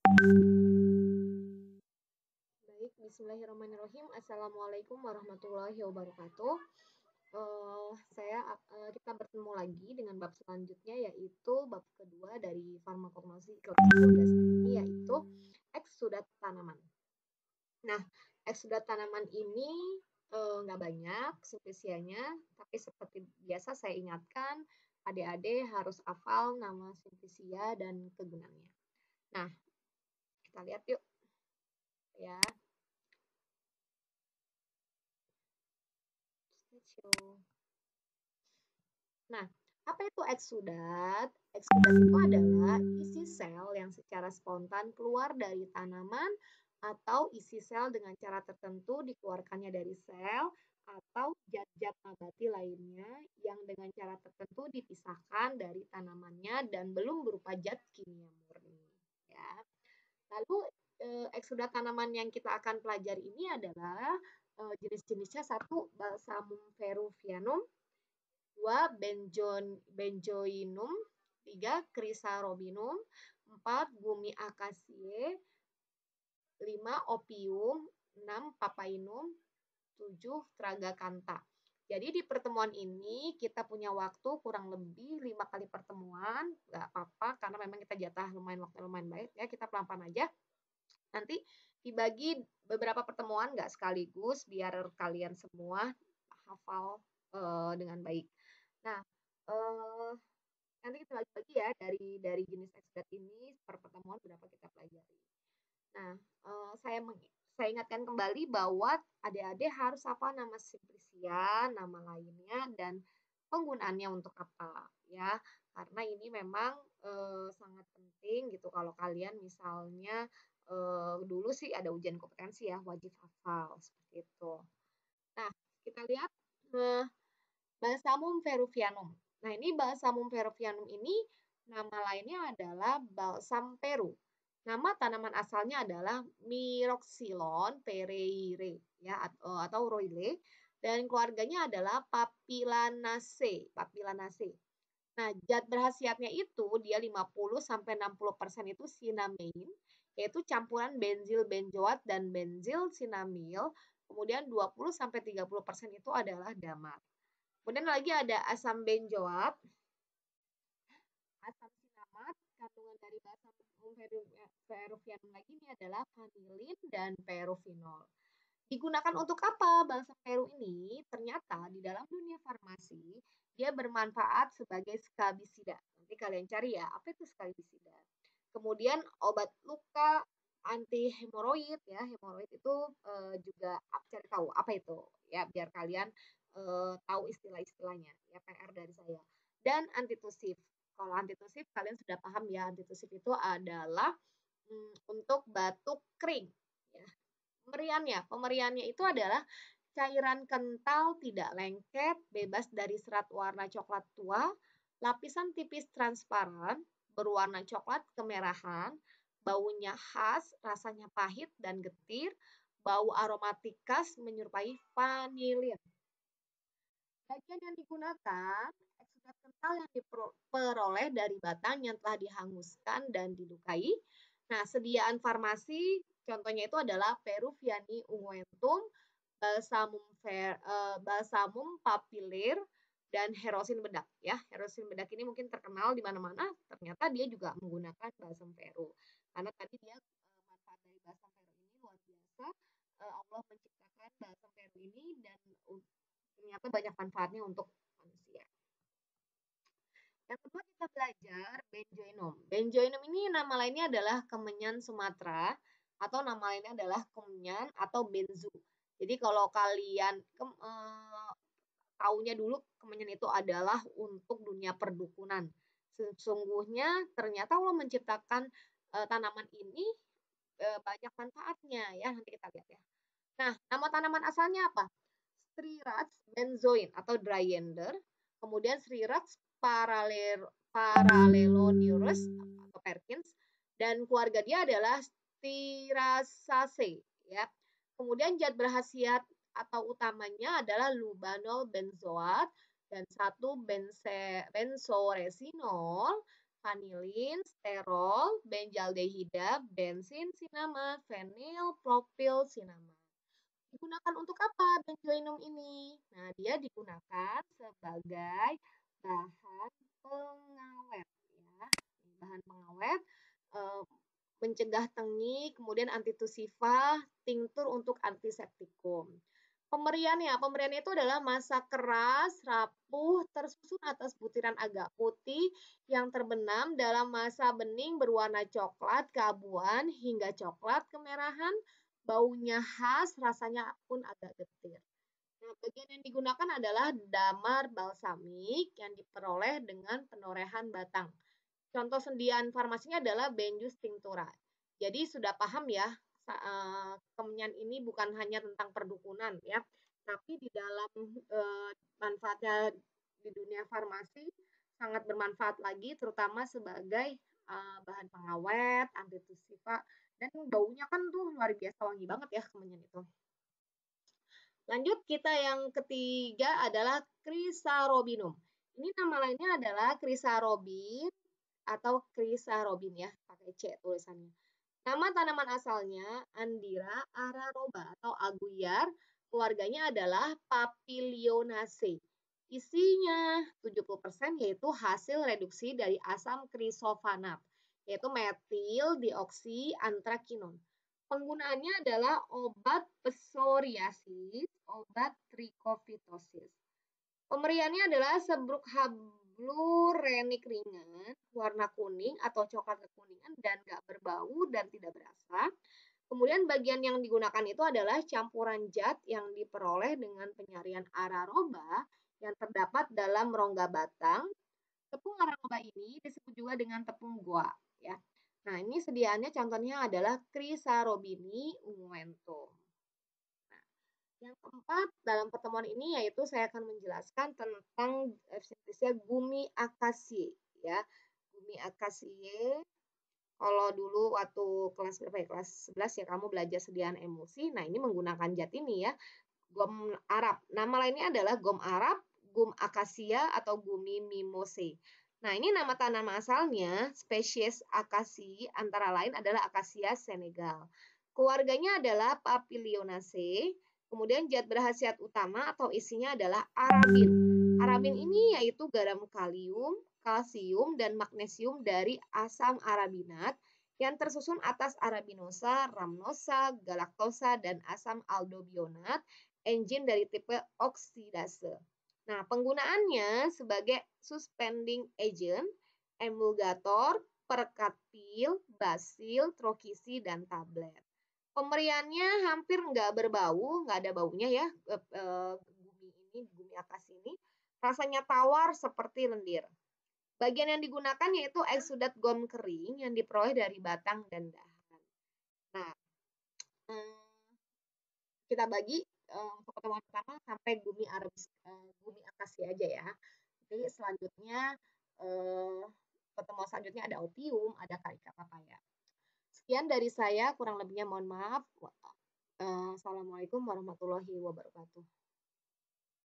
Baik, bismillahirrahmanirrahim. Assalamualaikum warahmatullahi wabarakatuh. Kita bertemu lagi dengan bab selanjutnya, yaitu bab kedua dari farmakognosi kelas 12 ini, yaitu eksudat tanaman. Nah, eksudat tanaman ini nggak banyak simplisianya, tapi seperti biasa saya ingatkan, adik-adik harus hafal nama simplisia dan kegunaannya. Nah, kita lihat yuk ya. Nah, apa itu eksudat? Eksudat itu adalah isi sel yang secara spontan keluar dari tanaman atau isi sel dengan cara tertentu dikeluarkannya dari sel atau zat-zat nabati lainnya yang dengan cara tertentu dipisahkan dari tanamannya dan belum berupa zat kimia murni. Ya. Lalu eksudat tanaman yang kita akan pelajari ini adalah jenis-jenisnya: satu, Balsamum peruvianum; dua, Benjoinum; tiga, Chrysarobinum; empat, Gumi Acaciae; lima, Opium; enam, Papainum; tujuh, Tragacantha. Jadi di pertemuan ini kita punya waktu kurang lebih 5 kali pertemuan, nggak apa-apa karena memang kita jatah waktu lumayan baik ya, kita pelan-pelan aja. Nanti dibagi beberapa pertemuan, nggak sekaligus, biar kalian semua hafal dengan baik. Nah, eh, nanti kita bagi-bagi ya dari jenis ekstrak ini per pertemuan berapa kita pelajari. Nah, saya ingatkan kembali bahwa adik-adik harus apa nama simplisia, nama lainnya, dan penggunaannya untuk apa ya. Karena ini memang sangat penting gitu kalau kalian misalnya dulu sih ada ujian kompetensi ya, wajib hafal seperti itu. Nah, kita lihat Balsamum peruvianum. Nah, ini Balsamum peruvianum ini nama lainnya adalah balsam Peru. Nama tanaman asalnya adalah Myroxylon pereire ya, atau roile, dan keluarganya adalah Papilanaceae. Nah, zat berkhasiatnya itu dia 50-60% itu sinamain, yaitu campuran benzil benzoat dan benzil sinamil. Kemudian 20-30% itu adalah damar. Kemudian lagi ada asam benzoat, asam sinamat. Kandungan dari balsam peruvianum lagi ini adalah vanilin dan perofinol. Digunakan untuk apa balsam peru ini? Ternyata di dalam dunia farmasi dia bermanfaat sebagai skabisida. Nanti kalian cari ya, apa itu skabisida. Kemudian obat luka, anti hemoroid ya. Hemoroid itu juga cari tahu apa itu ya, biar kalian tahu istilah-istilahnya ya, PR dari saya. Dan antitusif. Kalau antitusif kalian sudah paham ya, antitusif itu adalah untuk batuk kering ya. Pemeriannya itu adalah cairan kental, tidak lengket, bebas dari serat warna coklat tua, lapisan tipis transparan, berwarna coklat kemerahan, baunya khas, rasanya pahit dan getir, bau aromatik khas menyerupai vanilin. Bagian yang digunakan, ekstrak kental yang diperoleh dari batang yang telah dihanguskan dan dilukai. Nah, sediaan farmasi contohnya itu adalah Peruviani unguentum, Balsamum papilir, dan Herosin bedak ya. Herosin bedak ini mungkin terkenal di mana-mana, ternyata dia juga menggunakan balsam Peru. Karena tadi dia manfaat dari balsam Peru ini luar biasa. Allah menciptakan balsam Peru ini dan ternyata banyak manfaatnya untuk manusia. Yang kedua kita belajar benjoinum. Benjoinum ini nama lainnya adalah kemenyan Sumatera, atau nama lainnya adalah kemenyan atau benzu. Jadi kalau kalian taunya dulu kemenyan itu adalah untuk dunia perdukunan. Sesungguhnya ternyata Allah menciptakan tanaman ini banyak manfaatnya ya, nanti kita lihat ya. Nah, nama tanaman asalnya apa? Sriracha benzoin atau dryender, kemudian Sriracha parallelonurus atau Perkins, dan keluarga dia adalah Styraceae ya. Kemudian zat berkhasiat atau utamanya adalah lubanol benzoat dan satu benzoresinol, vanilin, sterol, benzaldehida, bensin, sinama, fenil, propil, sinama. Digunakan untuk apa benjoinum ini? Nah, dia digunakan sebagai bahan pengawet ya. Bahan pengawet eh, mencegah tengi, kemudian antitusifa, tinktur untuk antiseptikum. Pemberiannya itu adalah massa keras, rapuh, tersusun atas butiran agak putih yang terbenam dalam massa bening berwarna coklat keabuan hingga coklat kemerahan, baunya khas, rasanya pun agak getir. Nah, bagian yang digunakan adalah damar balsamik yang diperoleh dengan penorehan batang. Contoh sediaan farmasinya adalah Benjus tinctura. Jadi sudah paham ya, kemenyan ini bukan hanya tentang perdukunan ya, tapi di dalam manfaatnya di dunia farmasi sangat bermanfaat lagi, terutama sebagai bahan pengawet, antitusifa, dan baunya kan tuh luar biasa wangi banget ya kemenyan itu. Lanjut kita yang ketiga adalah Chrysarobinum. Ini nama lainnya adalah Chrysarobin atau Chrysarobin ya, pakai C tulisannya. Nama tanaman asalnya Andira araroba atau aguyar, keluarganya adalah Papilionaceae. Isinya 70% yaitu hasil reduksi dari asam krisofanat, yaitu metil dioksi antrakinon. Penggunaannya adalah obat psoriasis, obat trichofitosis. Pemberiannya adalah sebruk hablurenik ringan, warna kuning atau coklat kekuningan dan gak berbau dan tidak berasa. Kemudian bagian yang digunakan itu adalah campuran zat yang diperoleh dengan penyarian araroba yang terdapat dalam rongga batang. Tepung araroba ini disebut juga dengan tepung goa. Ya. Nah, ini sediaannya contohnya adalah Chrysarobini unguentum. Yang keempat dalam pertemuan ini yaitu saya akan menjelaskan tentang sintetisnya gumi akasie ya. Gumi akasie kalau dulu waktu kelas berapa ya? Kelas 11 ya kamu belajar sediaan emulsi. Nah, ini menggunakan zat ini ya. Gom Arab. Nama lainnya adalah gom Arab, gum akasia atau gumi mimose. Nah, ini nama tanaman asalnya spesies akasi antara lain adalah Acacia senegal. Keluarganya adalah Papilionaceae. Kemudian zat berkhasiat utama atau isinya adalah arabin. Arabin ini yaitu garam kalium, kalsium, dan magnesium dari asam arabinat yang tersusun atas arabinosa, rhamnosa, galaktosa, dan asam aldobionat, enzim dari tipe oksidase. Nah, penggunaannya sebagai suspending agent, emulgator, perekat pil, basil, trokisi, dan tablet. Pemberiannya hampir nggak berbau, nggak ada baunya ya, gumi akasi ini. Rasanya tawar seperti lendir. Bagian yang digunakan yaitu eksudat gom kering yang diperoleh dari batang dan dahan. Nah, kita bagi untuk pertemuan pertama sampai gumi akasi aja ya. Jadi selanjutnya pertemuan selanjutnya ada opium, ada karika papaya. Sekian dari saya, kurang lebihnya mohon maaf. Assalamualaikum warahmatullahi wabarakatuh.